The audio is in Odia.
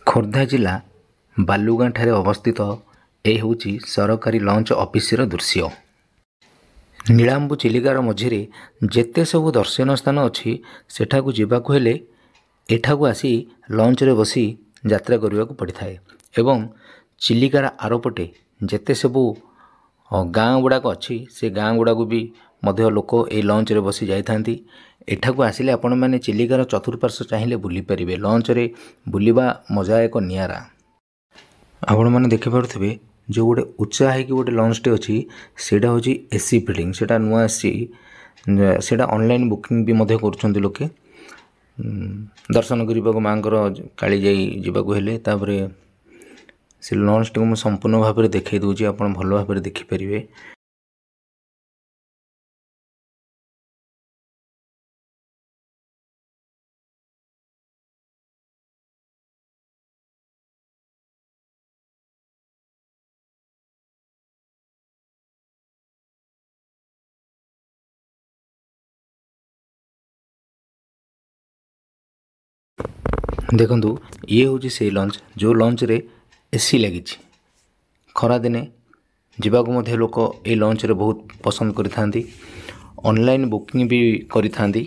ଖୋର୍ଦ୍ଧା ଜିଲ୍ଲା ବାଲୁଗାଁ ଠାରେ ଅବସ୍ଥିତ ଏ ହେଉଛି ସରକାରୀ ଲଞ୍ଚ ଅଫିସର ଦୃଶ୍ୟ। ନୀଳାମ୍ବୁ ଚିଲିକାର ମଝିରେ ଯେତେ ସବୁ ଦର୍ଶନୀୟ ସ୍ଥାନ ଅଛି ସେଠାକୁ ଯିବାକୁ ହେଲେ ଏଠାକୁ ଆସି ଲଞ୍ଚରେ ବସି ଯାତ୍ରା କରିବାକୁ ପଡ଼ିଥାଏ ଏବଂ ଚିଲିକାର ଆରପଟେ ଯେତେ ସବୁ ଗାଁ ଗୁଡ଼ାକ ଅଛି ସେ ଗାଁ ଗୁଡ଼ାକୁ ବି ମଧ୍ୟ ଲୋକ এই ଲଞ୍ଚରେ ବସି ଯାଇଥାନ୍ତି। ଏଠାକୁ ଆସିଲେ ଆପଣମାନେ ଚିଲିକାର ଚତୁଃପାର୍ଶ୍ୱ ଚାହିଁଲେ ବୁଲିପାରିବେ। ଲଞ୍ଚରେ ବୁଲିବା ମଜା ଏକ ନିଆରା। ଆପଣମାନେ ଦେଖିପାରୁଥିବେ ଯେଉଁ ଗୋଟେ ଉଚ୍ଚା ହେଇକି ଗୋଟେ ଲଞ୍ଚଟେ ଅଛି ସେଇଟା ହେଉଛି ଏସି ଫିଲିଂ। ସେଇଟା ନୂଆ ଆସିଛି, ସେଇଟା ଅନଲାଇନ୍ ବୁକିଂ ବି ମଧ୍ୟ କରୁଛନ୍ତି ଲୋକେ ଦର୍ଶନ କରିବାକୁ ମାଆଙ୍କର କାଳିଜାଇ ଯିବାକୁ ହେଲେ। ତାପରେ ସେ ଲଞ୍ଚଟିକୁ ମୁଁ ସମ୍ପୂର୍ଣ୍ଣ ଭାବରେ ଦେଖାଇ ଦେଉଛି, ଆପଣ ଭଲ ଭାବରେ ଦେଖିପାରିବେ। ଦେଖନ୍ତୁ ଇଏ ହେଉଛି ସେଇ ଲଞ୍ଚ ଯେଉଁ ଲଞ୍ଚରେ ଏସି ଲାଗିଛି। ଖରାଦିନେ ଯିବାକୁ ମଧ୍ୟ ଲୋକ ଏଇ ଲଞ୍ଚରେ ବହୁତ ପସନ୍ଦ କରିଥାନ୍ତି। ଅନଲାଇନ୍ ବୁକିଂ ବି କରିଥାନ୍ତି।